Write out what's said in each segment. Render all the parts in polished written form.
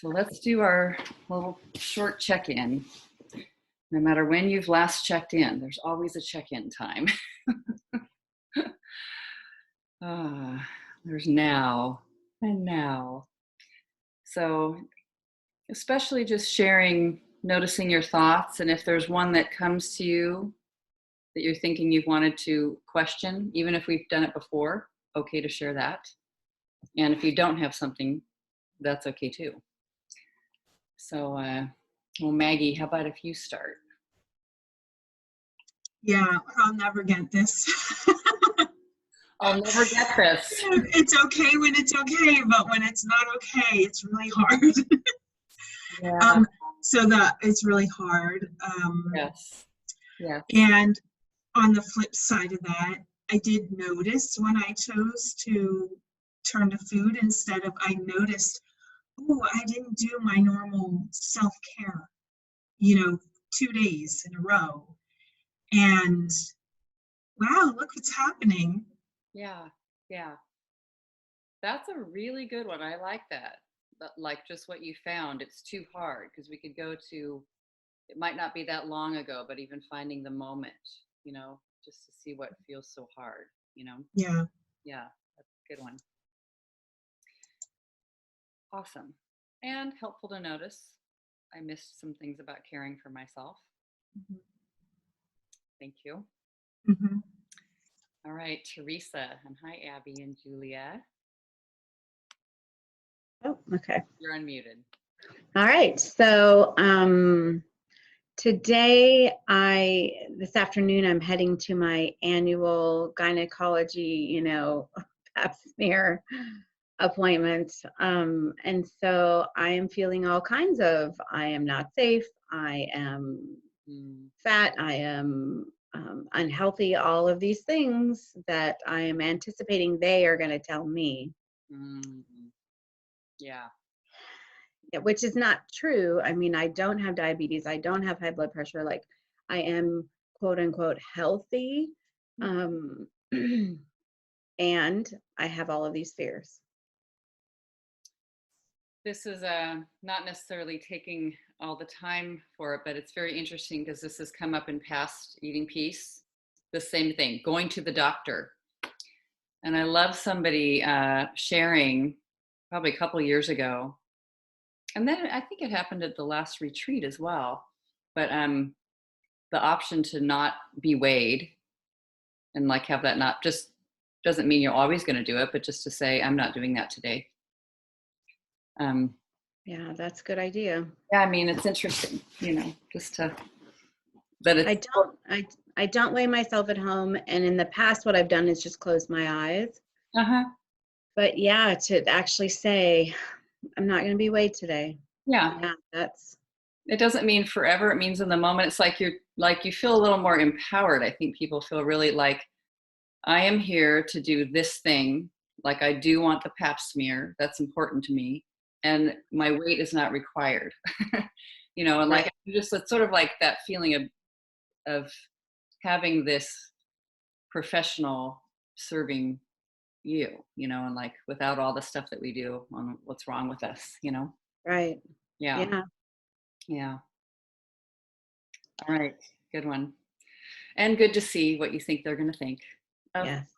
So let's do our little short check-in. No matter when you've last checked in, there's always a check-in time. There's now and now. So especially just sharing, noticing your thoughts, and if there's one that comes to you that you're thinking you've wanted to question, even if we've done it before, okay to share that. And if you don't have something, that's okay too. So, well, Maggie, how about if you start? Yeah, I'll never get this. I'll never get this. It's okay when it's okay, but when it's not okay, it's really hard. Yeah. It's really hard. Yes. Yeah. And on the flip side of that, I did notice when I chose to turn to food instead of, I noticed, oh, I didn't do my normal self-care, 2 days in a row. And wow, look what's happening. Yeah. Yeah. That's a really good one. I like that. But like just what you found, it's too hard because we could go to, it might not be that long ago, but even finding the moment, just to see what feels so hard, Yeah. Yeah, that's a good one. Awesome. And helpful to notice. I missed some things about caring for myself. Mm-hmm. Thank you. Mm-hmm. All right, Teresa, and hi, Abby and Julia. Oh, okay. You're unmuted. All right. So today, this afternoon, I'm heading to my annual gynecology, pap smear appointment. And so I am feeling all kinds of, I am not safe, I am fat, I am unhealthy, all of these things that I am anticipating they are going to tell me. Yeah. Which is not true. I mean, I don't have diabetes. I don't have high blood pressure. Like, I am quote unquote healthy. And I have all of these fears. This is not necessarily taking all the time for it, but it's very interesting because this has come up in past Eating Peace. The same thing, going to the doctor. And I love somebody sharing probably a couple years ago. And then I think it happened at the last retreat as well. But the option to not be weighed and like have that not just doesn't mean you're always going to do it, but just to say, I'm not doing that today. Yeah, that's a good idea. Yeah, I mean, it's interesting, just to, but it's, I don't weigh myself at home. And in the past, what I've done is just close my eyes. But yeah, to actually say, I'm not going to be weighed today. Yeah, that's. It doesn't mean forever. It means in the moment. It's like you feel a little more empowered. I think people feel really like, I am here to do this thing. Like I do want the pap smear. That's important to me. And my weight is not required. And like, it's sort of like that feeling of having this professional serving you, and like without all the stuff that we do on what's wrong with us, Right. Yeah. All right, good one. And good to see what you think they're going to think. Yes.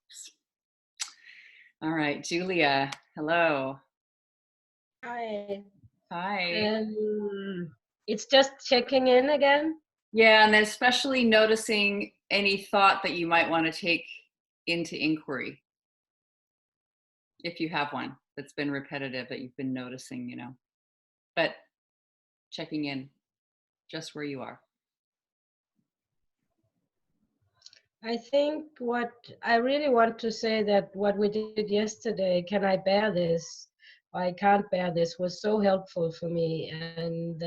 All right, Julia, hello. Hi. Hi. It's just checking in again. Yeah, and then especially noticing any thought that you might want to take into inquiry. If you have one that's been repetitive that you've been noticing, but checking in just where you are. I think what I really want to say that what we did yesterday, Can I Bear This? I Can't Bear This, was so helpful for me. And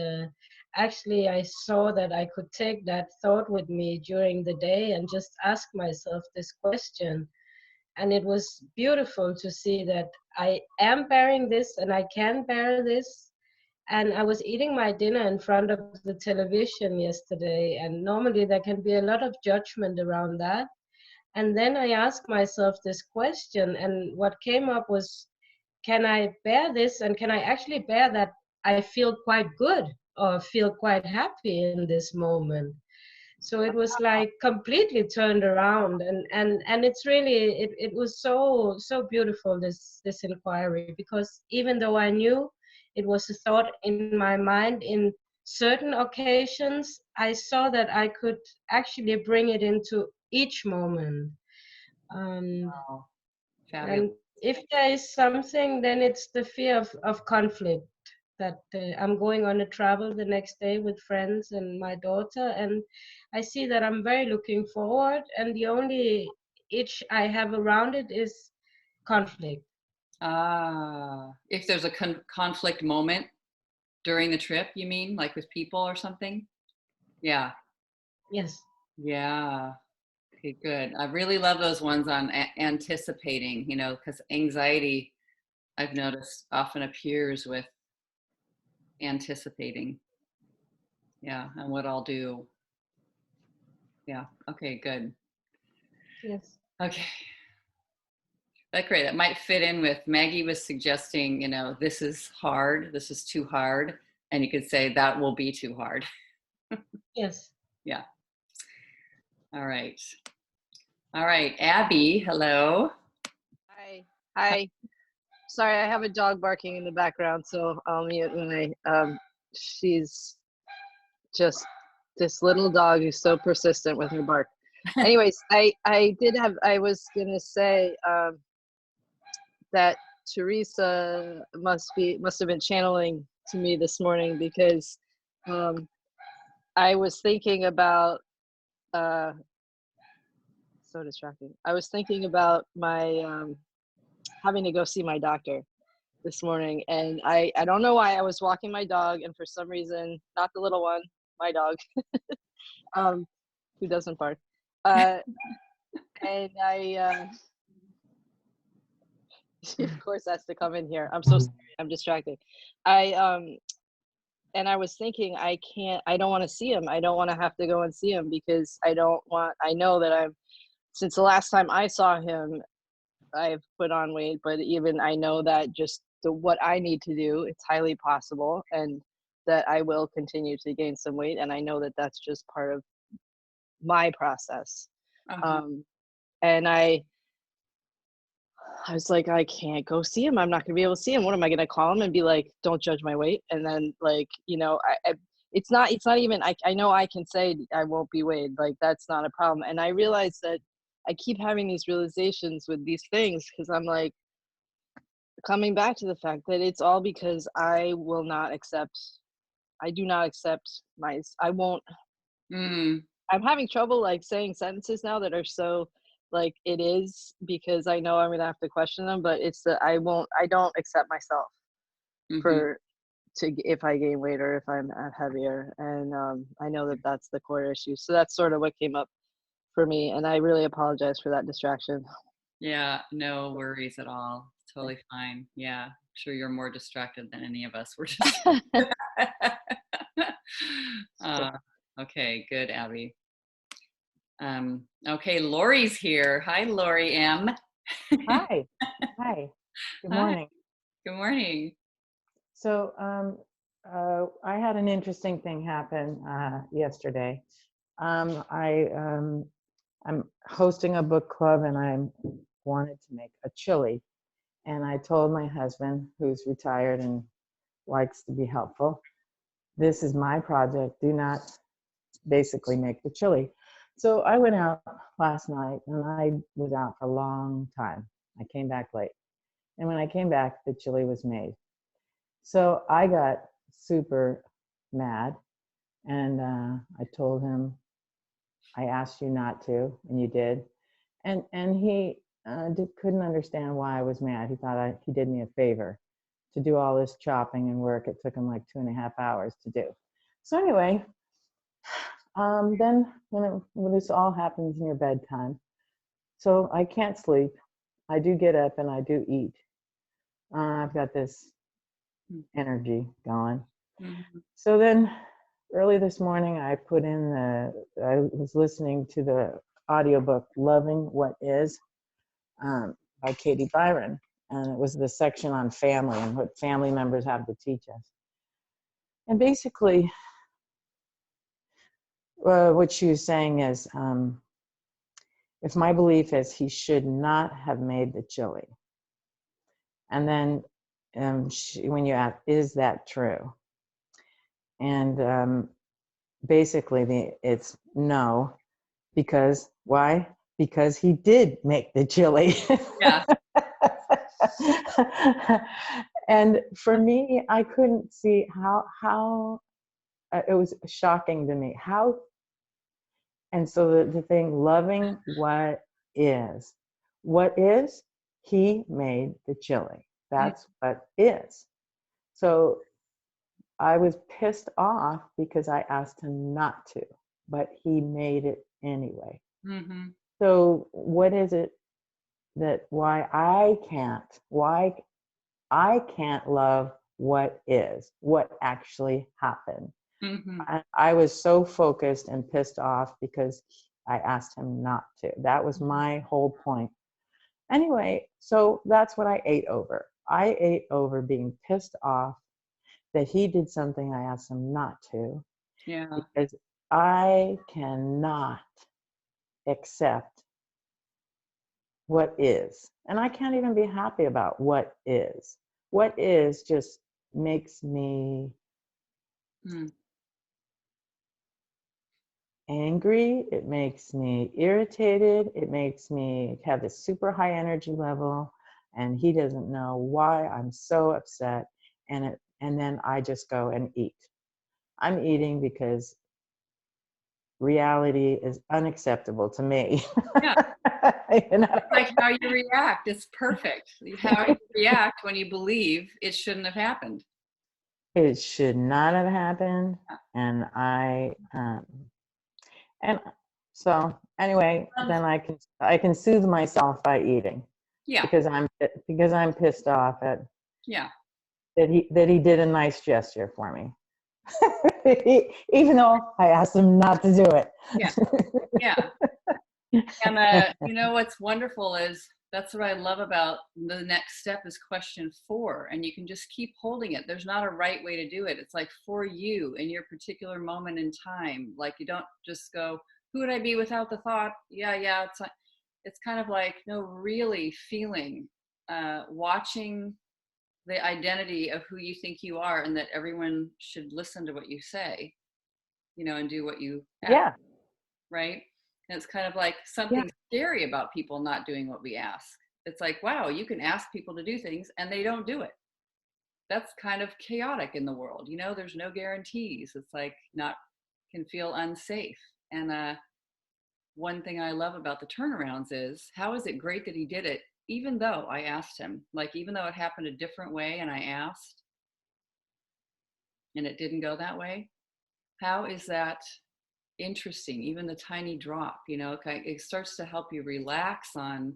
actually, I saw that I could take that thought with me during the day and just ask myself this question. And it was beautiful to see that I am bearing this and I can bear this. And I was eating my dinner in front of the television yesterday, and normally there can be a lot of judgment around that. And then I asked myself this question, and what came up was, can I bear this, and can I actually bear that I feel quite good or feel quite happy in this moment. So it was like completely turned around, and it's really it was so beautiful, this inquiry, because even though I knew it was a thought in my mind in certain occasions, I saw that I could actually bring it into each moment. Wow. Fabulous. And if there is something, then it's the fear of conflict. That I'm going on a travel the next day with friends and my daughter, and I see that I'm very looking forward, and the only itch I have around it is conflict. If there's a conflict moment during the trip, you mean, like with people or something? Yeah. Yes. Yeah. Okay, good. I really love those ones on anticipating, you know, because anxiety, I've noticed, often appears with anticipating. Yeah, and what I'll do. Yeah. Okay, good. Yes. Okay. That's great. That might fit in with Maggie was suggesting, you know, this is hard, this is too hard. And you could say that will be too hard. Yes. Yeah. All right. All right. Abby, hello. Hi. Hi. Sorry, I have a dog barking in the background, so I'll mute when she's just this little dog who's so persistent with her bark. Anyways, I was gonna say that Teresa must have been channeling to me this morning, because I was thinking about so distracting. I was thinking about my having to go see my doctor this morning, and I don't know why. I was walking my dog, and for some reason, not the little one, my dog, who doesn't bark, and I of course has to come in here. I'm so sorry, I'm distracted. And I was thinking, I don't want to see him. I don't want to have to go and see him, because I know that since the last time I saw him, I've put on weight, but even I know that just what I need to do, it's highly possible, and that I will continue to gain some weight. And I know that that's just part of my process. And I was like, I can't go see him. I'm not going to be able to see him. What am I going to call him and be like, don't judge my weight? And then, like, you know, it's not even, I know I can say I won't be weighed. Like, that's not a problem. And I realized that I keep having these realizations with these things, because I'm like, coming back to the fact that it's all because I do not accept I won't. I'm having trouble like saying sentences now that are so like it is, because I know I'm gonna have to question them, but it's that I don't accept myself if I gain weight or if I'm heavier, and I know that that's the core issue. So that's sort of what came up for me, and I really apologize for that distraction. Yeah, no worries at all. Totally fine. Yeah, I'm sure you're more distracted than any of us. We're just okay, good, Abby. Okay, Lori's here. Hi, Lori M. Hi. Hi. Good morning. Good morning. So I had an interesting thing happen yesterday. I'm hosting a book club, and I wanted to make a chili. And I told my husband, who's retired and likes to be helpful, this is my project. Do not basically make the chili. So I went out last night, and I was out for a long time. I came back late. And when I came back, the chili was made. So I got super mad, and I told him, I asked you not to, and you did. And he couldn't understand why I was mad. He thought he did me a favor to do all this chopping and work. It took him like 2.5 hours to do. So anyway, then when this all happens near bedtime, so I can't sleep. I do get up and I do eat. I've got this energy going. So then early this morning, I was listening to the audiobook Loving What Is by Katie Byron. And it was the section on family and what family members have to teach us. And basically, what she was saying is, if my belief is he should not have made the chili, and then when you ask, is that true? And basically, it's no, because why? Because he did make the chili. Yeah. And for me, I couldn't see how it was shocking to me how. And so the thing, loving what is, he made the chili. That's what is. So I was pissed off because I asked him not to, but he made it anyway. Mm-hmm. So what is it that why I can't love what is, what actually happened? Mm-hmm. I was so focused and pissed off because I asked him not to. That was my whole point. Anyway, so that's what I ate over. I ate over being pissed off that he did something I asked him not to, Yeah. because I cannot accept what is. And I can't even be happy about what is. What is just makes me angry. It makes me irritated. It makes me have this super high energy level, and he doesn't know why I'm so upset. And then I just go and eat. I'm eating because reality is unacceptable to me. Yeah. You know? Like how you react. It's perfect. How you react when you believe it shouldn't have happened. It should not have happened. And and so anyway, then I can soothe myself by eating. Yeah. Because I'm pissed off at Yeah. that he did a nice gesture for me. Even though I asked him not to do it. Yeah. Yeah. And you know what's wonderful is that's what I love about the next step is question 4, and you can just keep holding it. There's not a right way to do it. It's like for you in your particular moment in time. Like you don't just go, who would I be without the thought? Yeah. It's kind of like no, really feeling, watching the identity of who you think you are, and that everyone should listen to what you say, and do what you ask. Yeah. Right. And it's kind of like something scary about people not doing what we ask. It's like, wow, you can ask people to do things and they don't do it. That's kind of chaotic in the world. There's no guarantees. It's like can feel unsafe. And one thing I love about the turnarounds is how is it great that he did it, even though I asked him, like, even though it happened a different way and I asked and it didn't go that way. How is that interesting? Even the tiny drop, it starts to help you relax on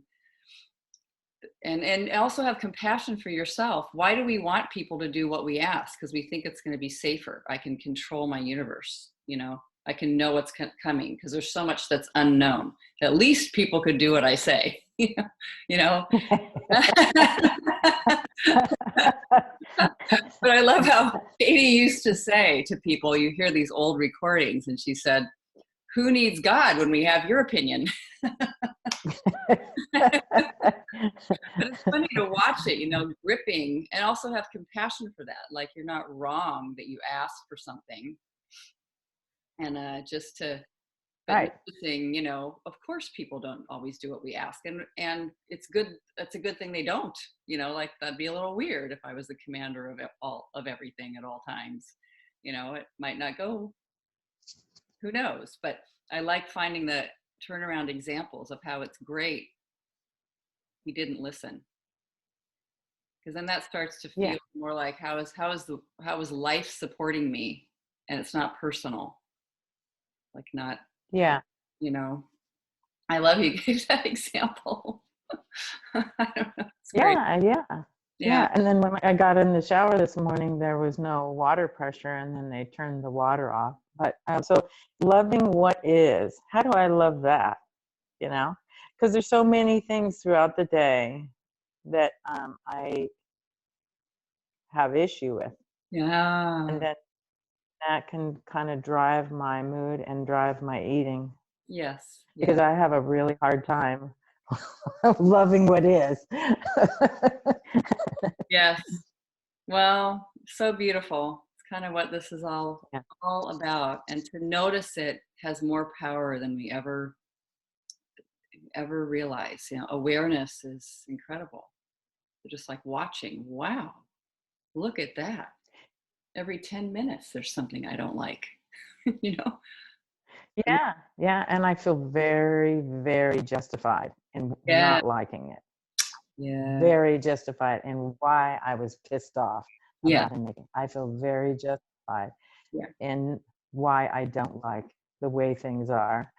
and also have compassion for yourself. Why do we want people to do what we ask? Because we think it's going to be safer. I can control my universe. I can know what's coming because there's so much that's unknown. At least people could do what I say. But I love how Katie used to say to people, you hear these old recordings, and she said, who needs God when we have your opinion? But it's funny to watch it, gripping, and also have compassion for that. Like you're not wrong that you asked for something. And just to, but noticing, of course people don't always do what we ask. And it's good. It's a good thing they don't, like that'd be a little weird if I was the commander of everything at all times. It might not go, who knows? But I like finding the turnaround examples of how it's great he didn't listen, because then that starts to feel more like how is life supporting me, and it's not personal, like not I love you gave that example. I don't know, it's great. Yeah. And then when I got in the shower this morning, there was no water pressure, and then they turned the water off. But so loving what is, how do I love that? Because there's so many things throughout the day that I have issue with. Yeah. And then that can kind of drive my mood and drive my eating Yes. because Yeah. I have a really hard time loving what is. Yes. Well, so beautiful. It's kind of what this is Yeah. all about. And to notice it has more power than we ever realize. You know, awareness is incredible. Just like watching, wow, look at that. Every 10 minutes there's something I don't like. You know? Yeah, yeah, and I feel very, very justified in Yeah. not liking it. Yeah. Very justified in why I was pissed off Yeah. about him making. I feel very justified Yeah. in why I don't like the way things are.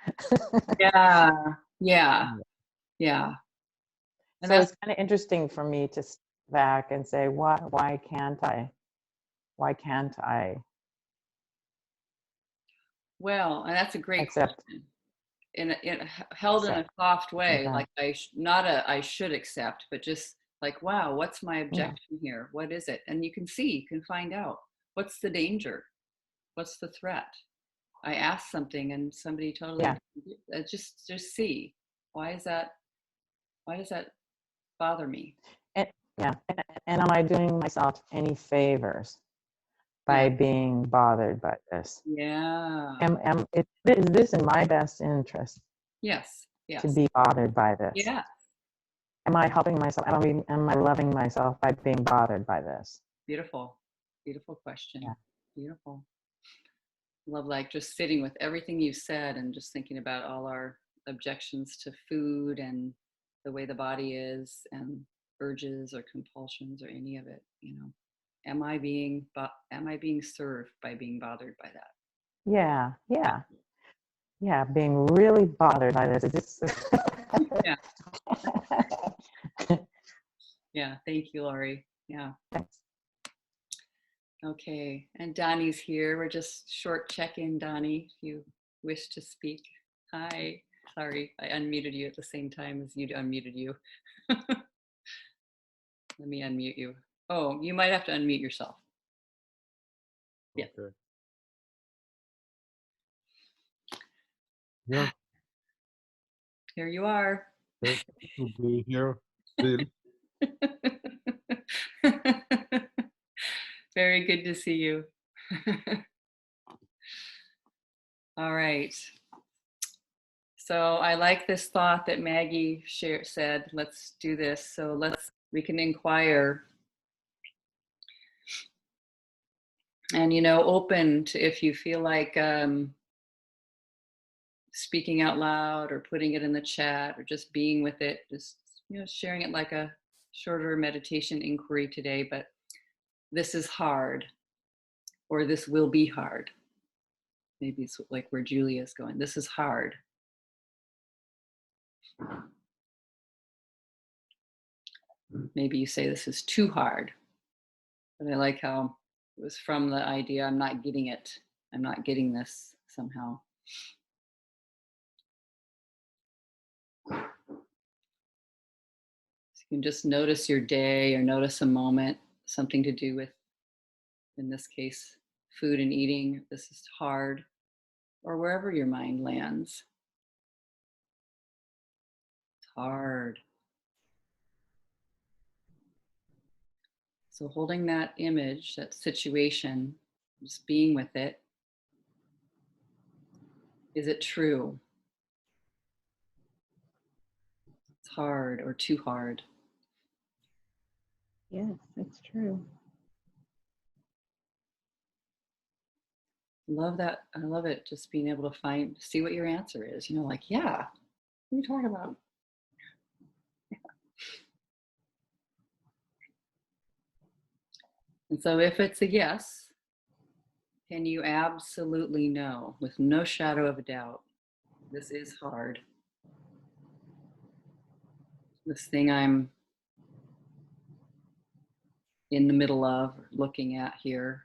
Yeah. Yeah. Yeah. And So that's it's kind of interesting for me to step back and say, why can't I? Why can't I well, and that's a great accept question. Held in a accept soft way, that? like not a I should accept, but just like, wow, what's my Yeah, objection here? What is it? And you can find out what's the danger, what's the threat. I asked something and somebody totally yeah, just see why does that bother me? and, yeah. And am I doing myself any favors Yeah. by being bothered by this? Yeah. Is this in my best interest Yes. to Yes. be bothered by this? Yeah. Am I helping myself? Am I loving myself by being bothered by this? Beautiful. Beautiful question. Yeah. Beautiful. Love, like just sitting with everything you said and just thinking about all our objections to food and the way the body is and urges or compulsions or any of it, you know. Am I being served by being bothered by that? Yeah, yeah, yeah. Being really bothered by this. It's just Yeah. Yeah. Thank you, Lori. Yeah. Okay. And Donnie's here. We're just short check-in, Donnie, if you wish to speak. Hi. Sorry, I unmuted you at the same time as you unmuted you. Let me unmute you. Oh, you might have to unmute yourself. Yeah. Okay. Yeah, Here you are. okay. To be here still. Very good to see you. All right. So I like this thought that Maggie said, let's do this. So we can inquire and, you know, open to if you feel like speaking out loud or putting it in the chat or just being with it, just, you know, sharing it like a shorter meditation inquiry today, but this is hard or this will be hard. Maybe it's like where Julia's going. This is hard. Maybe you say this is too hard. But I like how it was from the idea I'm not getting it. I'm not getting this somehow. So you can just notice your day or notice a moment, something to do with, in this case, food and eating. This is hard, or wherever your mind lands. It's hard. So holding that image, that situation, just being with it. Is it true? It's hard or too hard. Yes, it's true. Love that. I love it. Just being able to see what your answer is. You know, like, yeah, what are you talking about? And so if it's a yes, can you absolutely know with no shadow of a doubt, this is hard. This thing I'm in the middle of looking at here,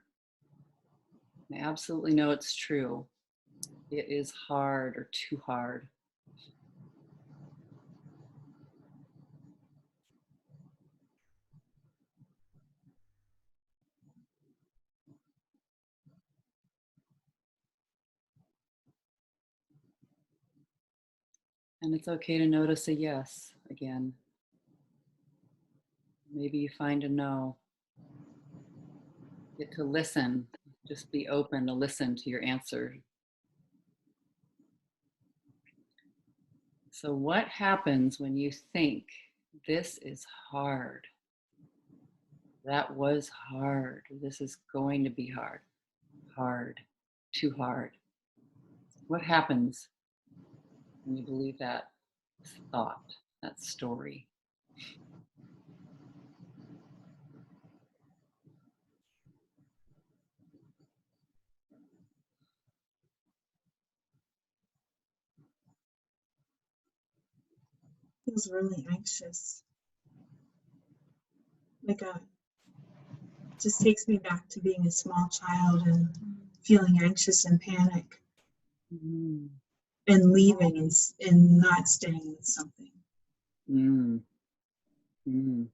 I absolutely know it's true. It is hard or too hard. And it's okay to notice a yes again. Maybe you find a no. Get to listen. Just be open to listen to your answer. So, what happens when you think this is hard? That was hard. This is going to be hard. Hard. Too hard. What happens when you believe that thought, that story? Feels really anxious. Like just takes me back to being a small child and feeling anxious and panic Mm. and leaving and not staying with something Mm. Mm.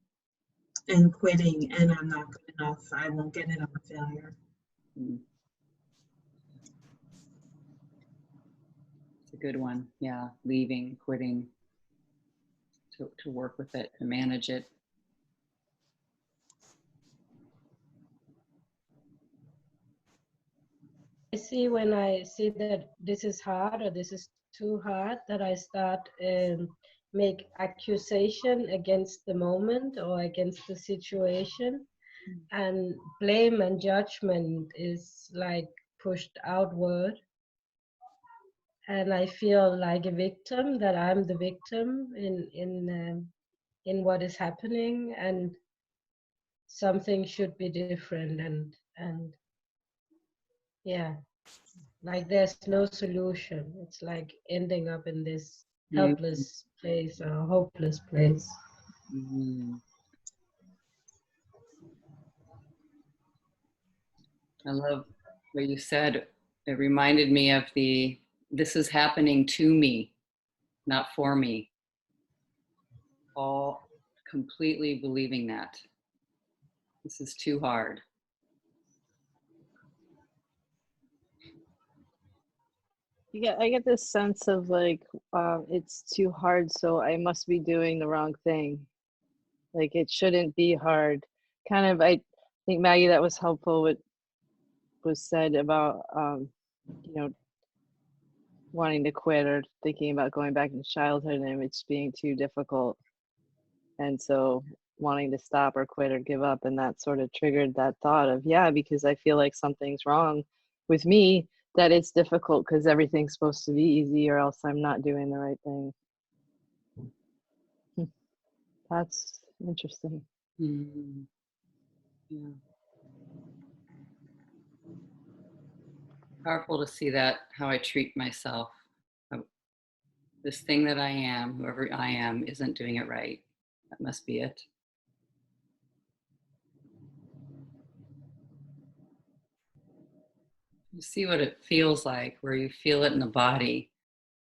and quitting, and I'm not good enough. I won't get it. I'm a failure. Mm. It's a good one. Yeah, leaving, quitting, to work with it, to manage it. I see when I see that this is hard or this is too hard, that I start make accusation against the moment or against the situation, and blame and judgment is like pushed outward, and I feel like a victim, that I'm the victim in what is happening, and something should be different, and yeah, like there's no solution. It's like ending up in this Mm. helpless place or hopeless place. Mm. I love what you said. It reminded me of this is happening to me, not for me. All completely believing that. This is too hard. I get this sense of like it's too hard, so I must be doing the wrong thing. Like it shouldn't be hard. Kind of, I think Maggie, that was helpful. What was said about you know, wanting to quit or thinking about going back into childhood and it's being too difficult, and so wanting to stop or quit or give up, and that sort of triggered that thought of, yeah, because I feel like something's wrong with me, that it's difficult because everything's supposed to be easy or else I'm not doing the right thing. That's interesting. Mm. Yeah. Powerful to see that, how I treat myself. This thing that I am, whoever I am, isn't doing it right. That must be it. You see what it feels like, where you feel it in the body.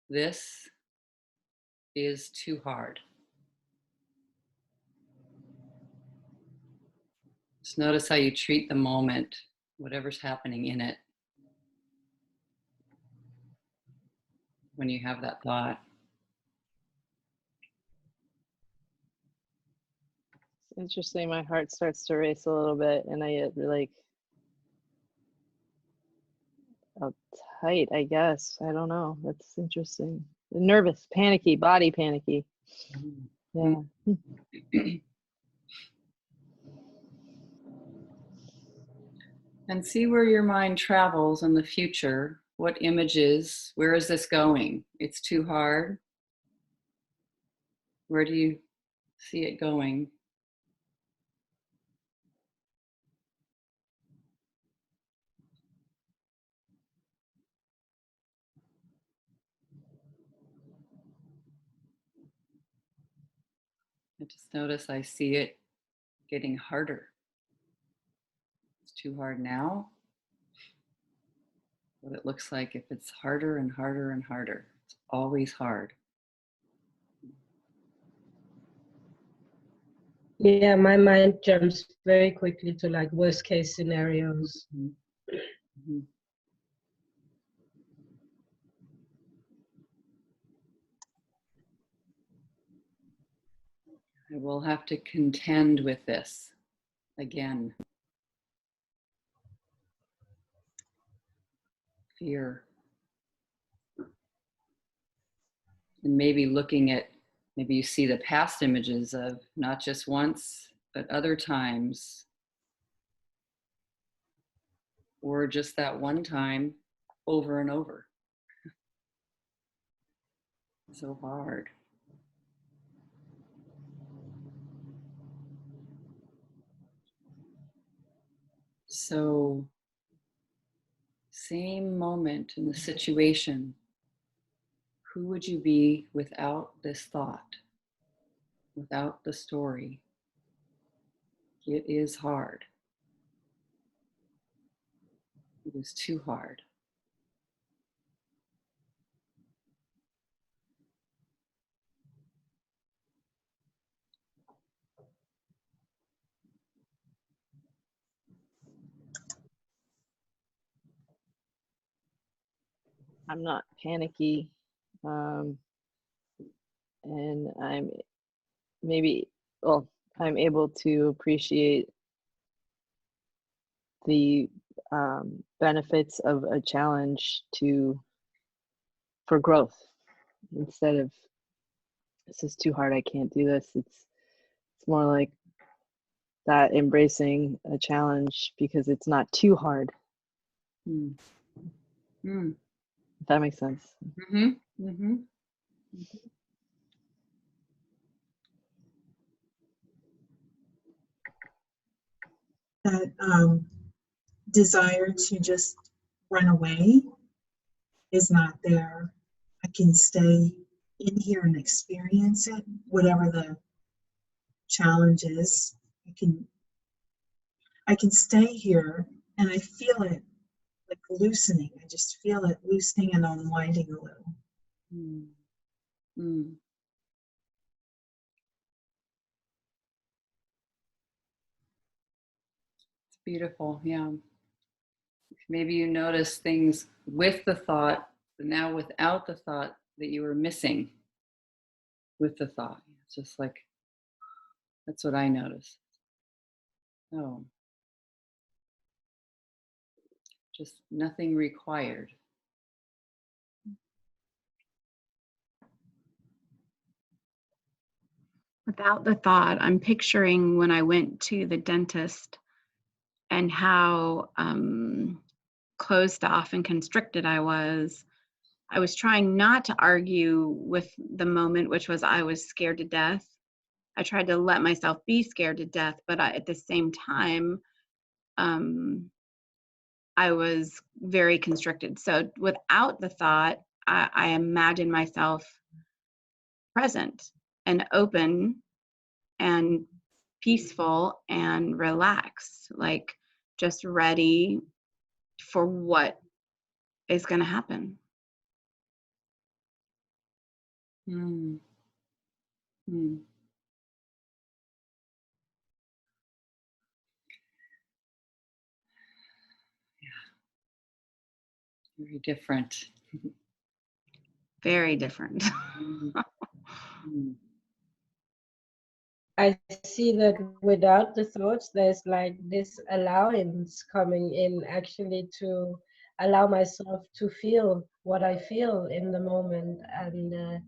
This is too hard. Just notice how you treat the moment, whatever's happening in it, when you have that thought. It's interesting. My heart starts to race a little bit, and I get like uptight, I guess. I don't know. That's interesting. Nervous, panicky, body panicky. Yeah. And see where your mind travels in the future. What images, where is this going? It's too hard. Where do you see it going? I just notice I see it getting harder. It's too hard now. What it looks like if it's harder and harder and harder. It's always hard. Yeah, my mind jumps very quickly to like worst case scenarios. Mm-hmm. I will have to contend with this again. Fear. And maybe looking at, maybe you see the past images of not just once, but other times, or just that one time over and over. So hard. So, same moment in the situation, who would you be without this thought, without the story? It is hard. It is too hard. I'm not panicky. Um, and I'm maybe, well, I'm able to appreciate the benefits of a challenge for growth instead of this is too hard, I can't do this. It's more like that embracing a challenge because it's not too hard. Mm. Mm. If that makes sense. Mm-hmm. Mm-hmm. That desire to just run away is not there. I can stay in here and experience it, whatever the challenge is. I can stay here and I feel it like loosening. I just feel it loosening and unwinding a little. Mm. Mm. It's beautiful. Yeah. Maybe you notice things with the thought, but now without the thought that you were missing with the thought. It's just like, that's what I noticed. Oh, just nothing required. Without the thought, I'm picturing when I went to the dentist and how closed off and constricted I was. I was trying not to argue with the moment, which was I was scared to death. I tried to let myself be scared to death, but at the same time, I was very constricted. So without the thought, I imagine myself present and open and peaceful and relaxed, like just ready for what is going to happen. Mm. Mm. Very different. Very different. Mm. Mm. I see that without the thoughts, there's like this allowance coming in actually to allow myself to feel what I feel in the moment. And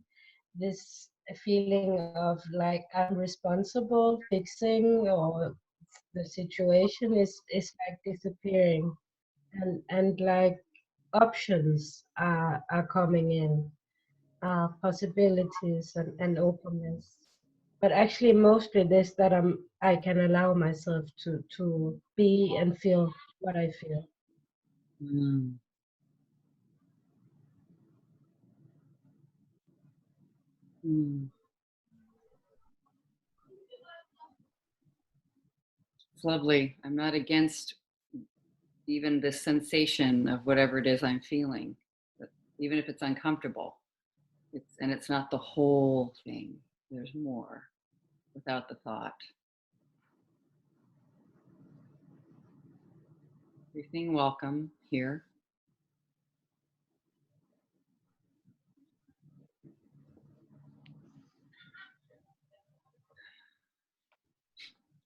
this feeling of like I'm responsible, fixing, or the situation is like disappearing. And like options are coming in, possibilities and openness. But actually mostly this that I can allow myself to be and feel what I feel. Mm. Mm. It's lovely. I'm not against even the sensation of whatever it is I'm feeling, but even if it's uncomfortable. It's not the whole thing. There's more without the thought. Everything welcome here.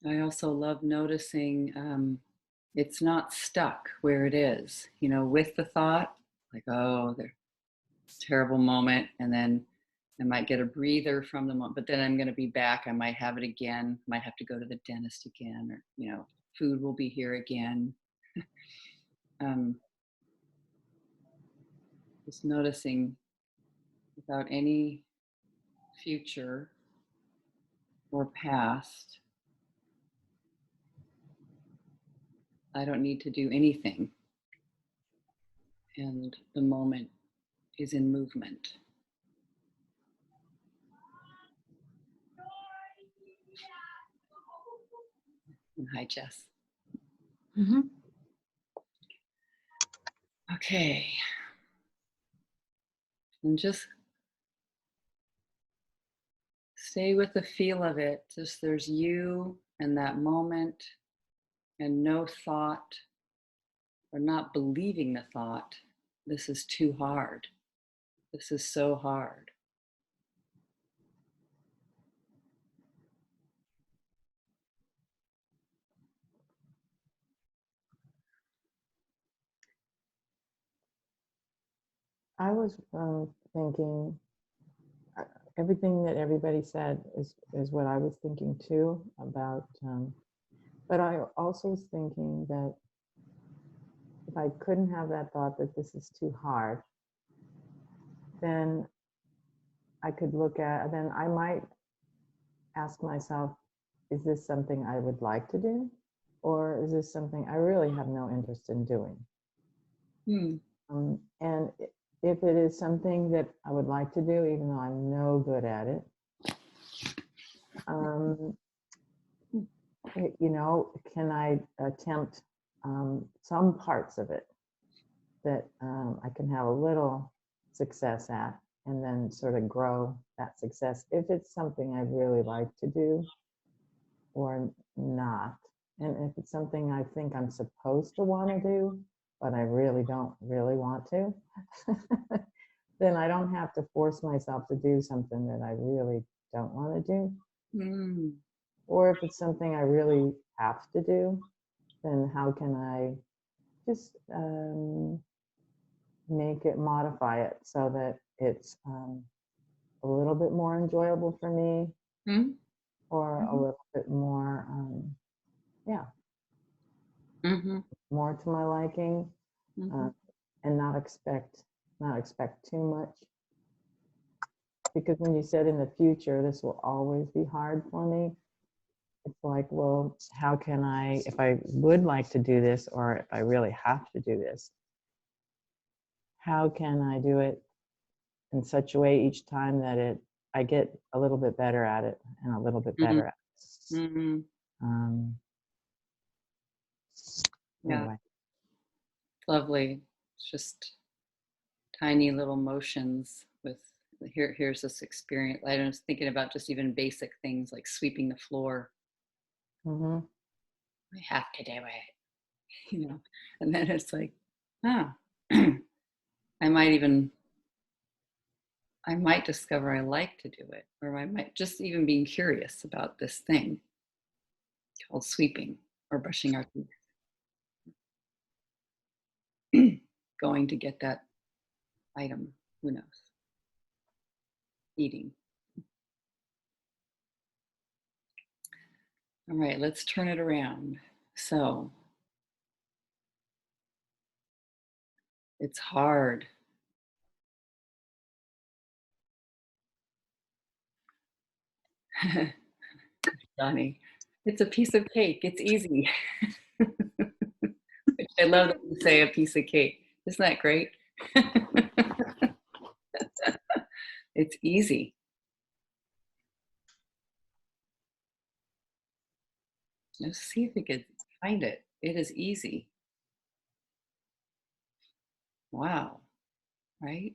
I also love noticing it's not stuck where it is, you know, with the thought, like, oh, there, terrible moment. And then I might get a breather from the moment, but then I'm going to be back. I might have it again, might have to go to the dentist again, or, you know, food will be here again. um, just noticing without any future or past, I don't need to do anything. And the moment is in movement. And hi, Jess. Mhm. Okay. And just stay with the feel of it. Just there's you and that moment, and no thought or not believing the thought. This is too hard. This is so hard. I was thinking uh, everything that everybody said is what I was thinking too about. But I also was thinking that if I couldn't have that thought that this is too hard, then then I might ask myself, is this something I would like to do? Or is this something I really have no interest in doing? Hmm. And if it is something that I would like to do, even though I'm no good at it, you know, can I attempt some parts of it that I can have a little success at, and then sort of grow that success if it's something I really like to do or not. And if it's something I think I'm supposed to want to do, but I really don't really want to, then I don't have to force myself to do something that I really don't want to do. Hmm. Or if it's something I really have to do, then how can I just modify it so that it's a little bit more enjoyable for me, Hmm. or a Mhm. little bit more, yeah, Mm-hmm. more to my liking, Mm-hmm. and not expect too much. Because when you said in the future, this will always be hard for me, it's like, well, how can I, if I would like to do this, or if I really have to do this, how can I do it in such a way each time that I get a little bit better at it and a little bit better at it. Mm-hmm. Yeah, Anyway, lovely. It's just tiny little motions with here's this experience. I was thinking about just even basic things like sweeping the floor. hmm I have to do it, you know. And then it's like, ah, I might discover I like to do it, or I might just even being curious about this thing called sweeping or brushing our teeth, going to get that item, who knows, eating. All right, let's turn it around. So it's hard. Johnny, it's a piece of cake. It's easy. I love that you say a piece of cake. Isn't that great? It's easy. Let's see if we could find it. It is easy. Wow, right?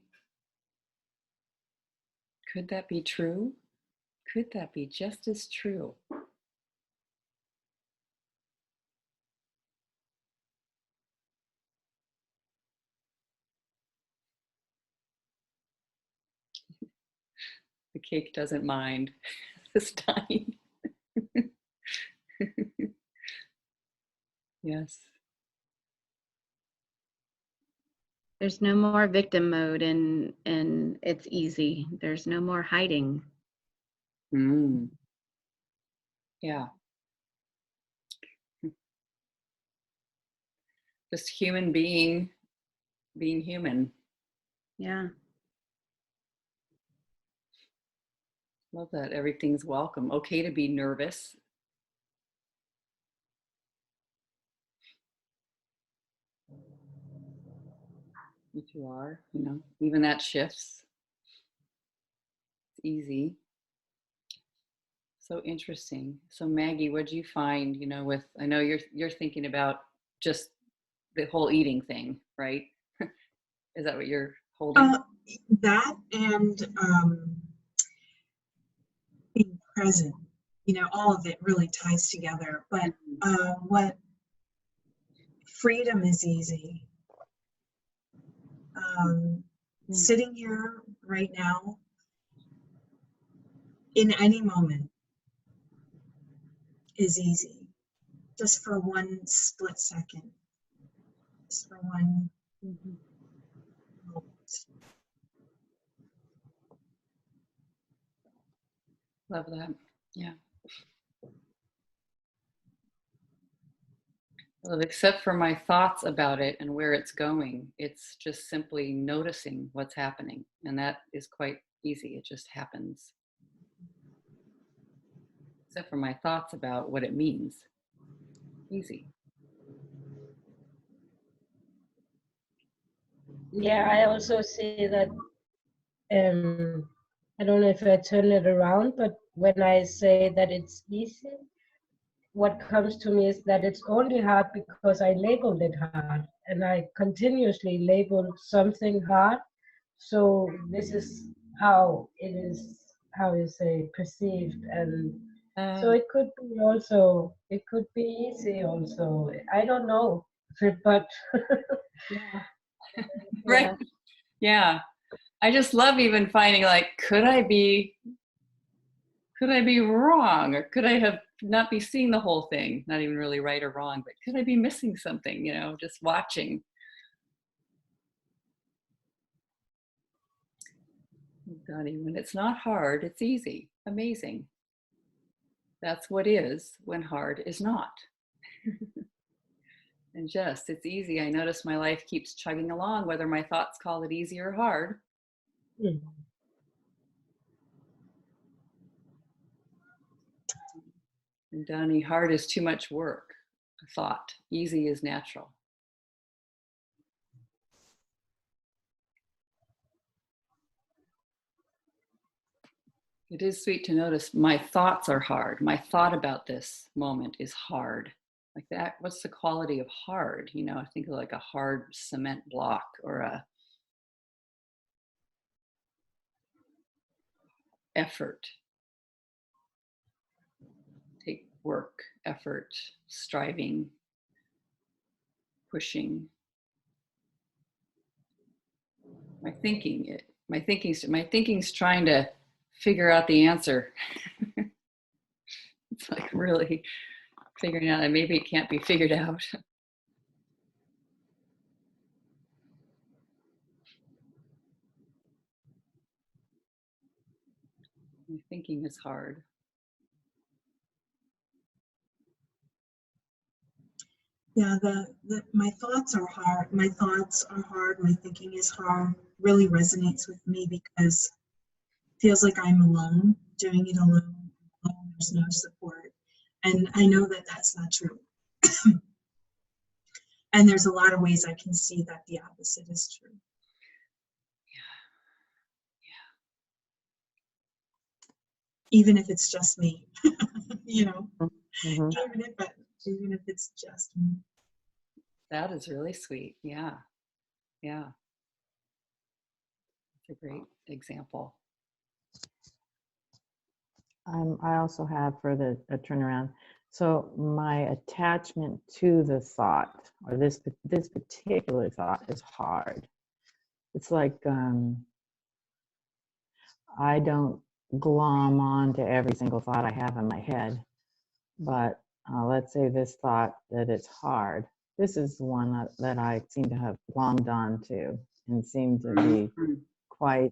Could that be true? Could that be just as true? The cake doesn't mind this time. Yes. There's no more victim mode and it's easy. There's no more hiding. Mm. Yeah. Just human being human. Yeah. Love that. Everything's welcome. Okay to be nervous. If you are, even that shifts. It's easy. So interesting. So Maggie, what do you find, with, I know you're thinking about just the whole eating thing, right? Is that what you're holding? That and being present, all of it really ties together. But what freedom is easy. Sitting here right now, in any moment, is easy. Just for one split second. Just for one moment. Love that. Yeah. Well, except for my thoughts about it and where it's going, it's just simply noticing what's happening. And that is quite easy. It just happens. Except for my thoughts about what it means. Easy. Yeah, I also see that. I don't know if I turn it around, but when I say that it's easy, what comes to me is that it's only hard because I labeled it hard, and I continuously labeled something hard. So this is how it is, how you say, perceived, and so it could be also, it could be easy also. I don't know, but Yeah. Right. Yeah. I just love even finding like, could I be wrong, or could I have not be seeing the whole thing? Not even really right or wrong, but could I be missing something? Just watching. Donnie, when it's not hard, it's easy. Amazing. That's what is when hard is not. And just, it's easy. I notice my life keeps chugging along, whether my thoughts call it easy or hard. And Donnie, hard is too much work, a thought. Easy is natural. It is sweet to notice my thoughts are hard. My thought about this moment is hard. Like that, what's the quality of hard? I think of like a hard cement block or a effort. Take work, effort, striving, pushing. My thinking's trying to figure out the answer. It's like really figuring out that maybe it can't be figured out. My thinking is hard. Yeah, my thoughts are hard. My thoughts are hard. My thinking is hard. Really resonates with me because it feels like I'm alone, doing it alone. There's no support. And I know that that's not true. And there's a lot of ways I can see that the opposite is true. Even if it's just me, Mhm. even if it's just me. That is really sweet. Yeah. Yeah. It's a great example. I also have for the turnaround. So my attachment to the thought, or this particular thought, is hard. It's like I don't glom on to every single thought I have in my head, but let's say this thought that it's hard. This is one that I seem to have glommed on to and seem to be quite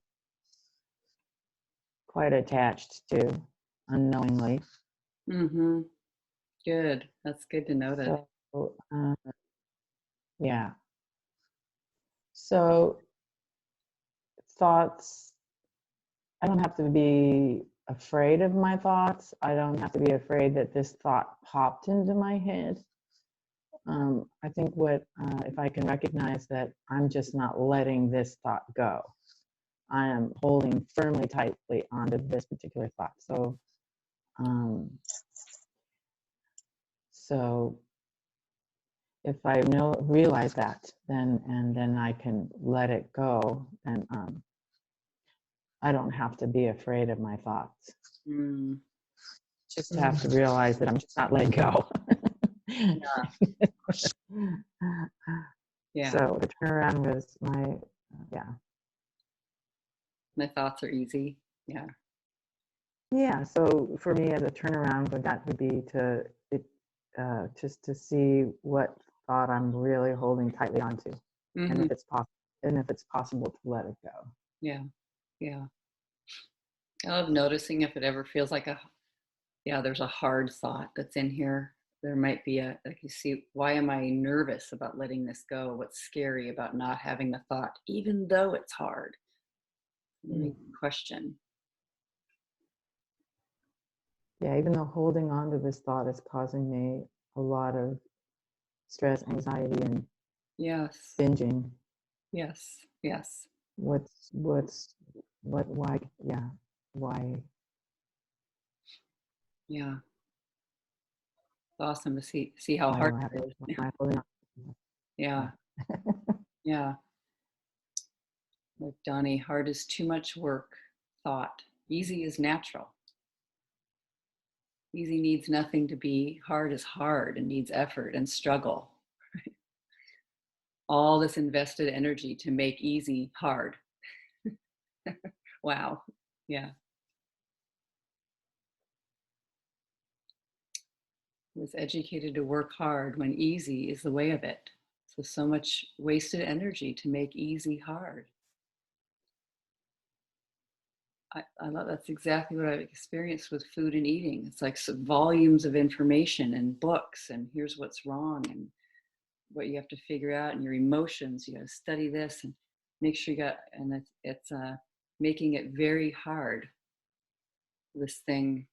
attached to unknowingly. Mm-hmm. Good. That's good to notice. So, yeah. So thoughts, I don't have to be afraid of my thoughts. I don't have to be afraid that this thought popped into my head. I think if I can recognize that I'm just not letting this thought go, I am holding firmly, tightly onto this particular thought. So if I realize that, then I can let it go, and I don't have to be afraid of my thoughts. Mm. Just have to realize that I'm just not letting go. Yeah. So the turnaround was My thoughts are easy. Yeah. Yeah. So for me, as a turnaround, that would be just to see what thought I'm really holding tightly onto, and Mm-hmm. if it's possible to let it go. Yeah. Yeah. I love noticing if it ever feels like there's a hard thought that's in here. There might be like you see, why am I nervous about letting this go? What's scary about not having the thought, even though it's hard? Let me question. Yeah, even though holding on to this thought is causing me a lot of stress, anxiety, and Yes. binging. Yes. Yes. Why? Yeah, why? Yeah. It's awesome to see how Why hard do I have it to? is. Why am I holding on? Yeah. Yeah. Like Donnie, hard is too much work, thought. Easy is natural. Easy needs nothing to be. Hard is hard and needs effort and struggle. All this invested energy to make easy hard. Wow. Yeah. Was educated to work hard when easy is the way of it. So much wasted energy to make easy hard. I love that's exactly what I've experienced with food and eating. It's like some volumes of information and books, and here's what's wrong and what you have to figure out, and your emotions. You got to study this and make sure you got, and it's making it very hard. This thing,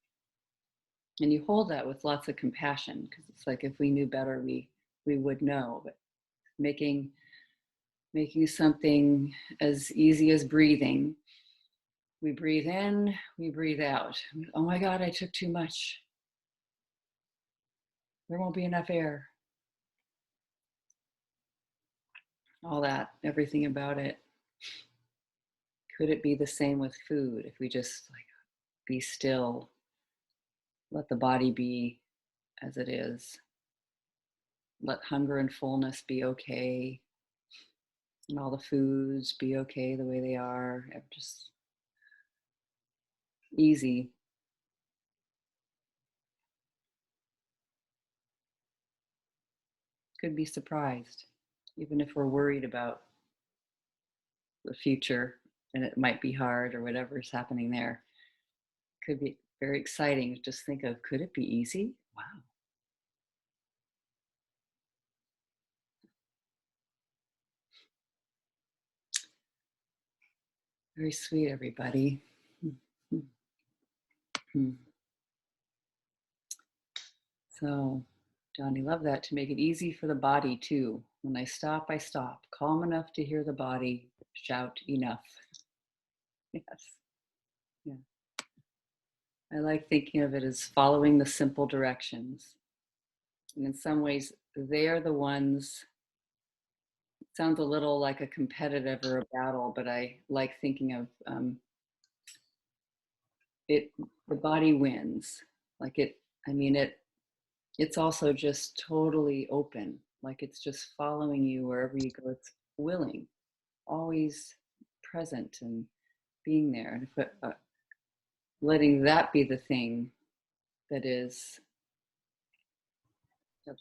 and you hold that with lots of compassion because it's like if we knew better, we would know. But making something as easy as breathing. We breathe in, we breathe out. Oh my God, I took too much. There won't be enough air. All that, everything about it. Could it be the same with food if we just like be still, let the body be as it is, let hunger and fullness be okay, and all the foods be okay the way they are, just easy. Could be surprised, even if we're worried about the future and it might be hard or whatever's happening there. Could be very exciting to just think of, could it be easy? Wow. Very sweet, everybody. So, Johnny, love that, to make it easy for the body too. When I stop, calm enough to hear the body shout enough. Yes. Yeah. I like thinking of it as following the simple directions. And in some ways, they are the ones, it sounds a little like a competitive or a battle, but I like thinking of it, the body wins. Like it, I mean, it's also just totally open. Like it's just following you wherever you go. It's willing, always present and being there. And if letting that be the thing that is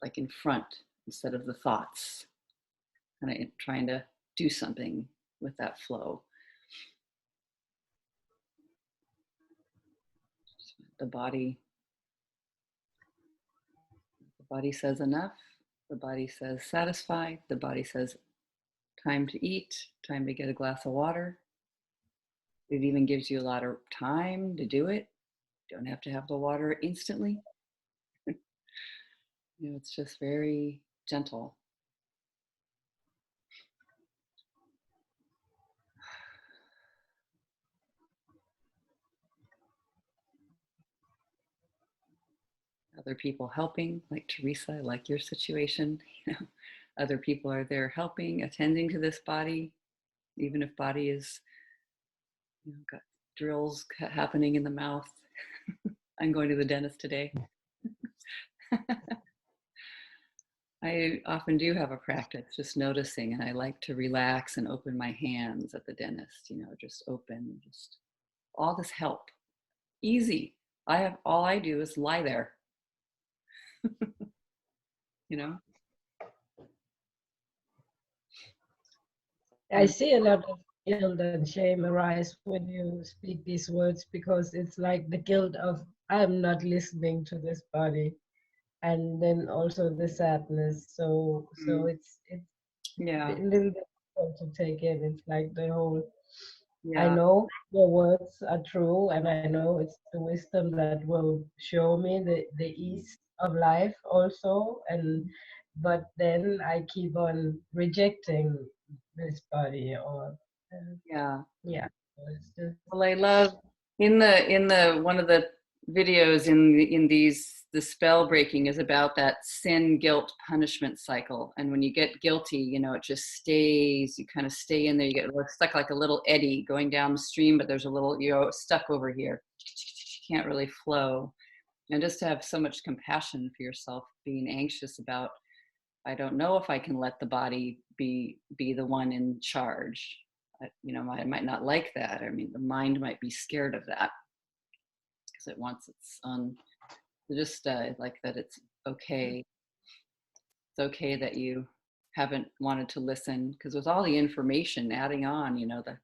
like in front instead of the thoughts, kind of trying to do something with that flow. The body says enough. The body says satisfied. The body says time to eat, time to get a glass of water. It even gives you a lot of time to do it. You don't have to have the water instantly. You know, it's just very gentle. Other people helping, like Teresa, like your situation. You know, other people are there helping, attending to this body, even if body is, you know, got drills happening in the mouth. I'm going to the dentist today. I often do have a practice just noticing, and I like to relax and open my hands at the dentist, you know, just open, just all this help. Easy. All I do is lie there. You know? I see a lot of guilt and shame arise when you speak these words, because it's like the guilt of I'm not listening to this body, and then also the sadness. So it's Yeah. a little bit difficult to take in. It's like the whole. I Yeah. know your words are true, and I know it's the wisdom that will show me the ease of life also. But then I keep on rejecting this body, or Yeah. yeah. It's just, Well, I love in the one of the videos in the spell breaking is about that sin, guilt, punishment cycle. And when you get guilty, you know, it just stays, you kind of stay in there, you get stuck like a little eddy going down the stream, but there's a little, you're stuck over here. You can't really flow. And just to have so much compassion for yourself, being anxious about, I don't know if I can let the body be the one in charge. You know, I might not like that. I mean, the mind might be scared of that because it wants its own. Just like that, it's okay. It's okay that you haven't wanted to listen, because with all the information adding on, you know, the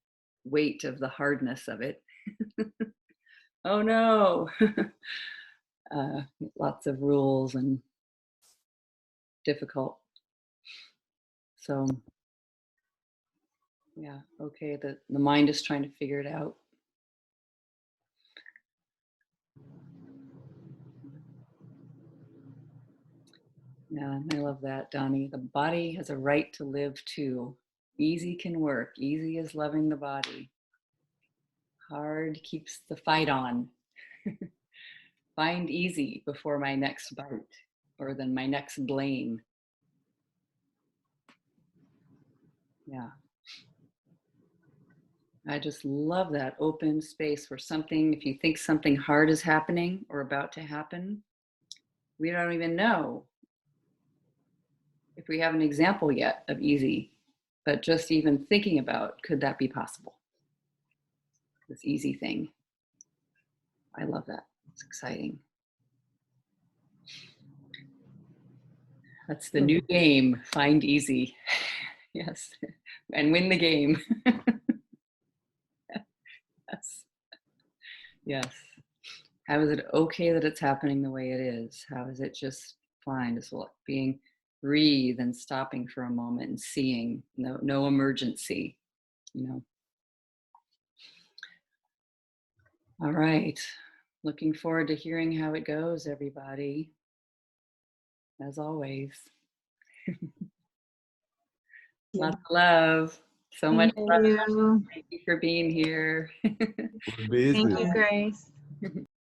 weight of the hardness of it. Oh no. Lots of rules and difficult. So yeah, okay, the mind is trying to figure it out. Yeah, I love that, Donnie. The body has a right to live too. Easy can work. Easy is loving the body. Hard keeps the fight on. Find easy before my next bite, or then my next blame. Yeah. I just love that open space where something, if you think something hard is happening or about to happen, we don't even know if we have an example yet of easy, but just even thinking about, could that be possible? This easy thing. I love that. It's exciting. That's the new game, find easy. Yes, and win the game. Yes. Yes. How is it okay that it's happening the way it is? How is it just fine? Just being, breathe and stopping for a moment and seeing, no emergency, you know. All right. Looking forward to hearing how it goes, everybody. As always. Lots of love. So much Thank love. you. Thank you for being here. We're busy. Thank you, Grace.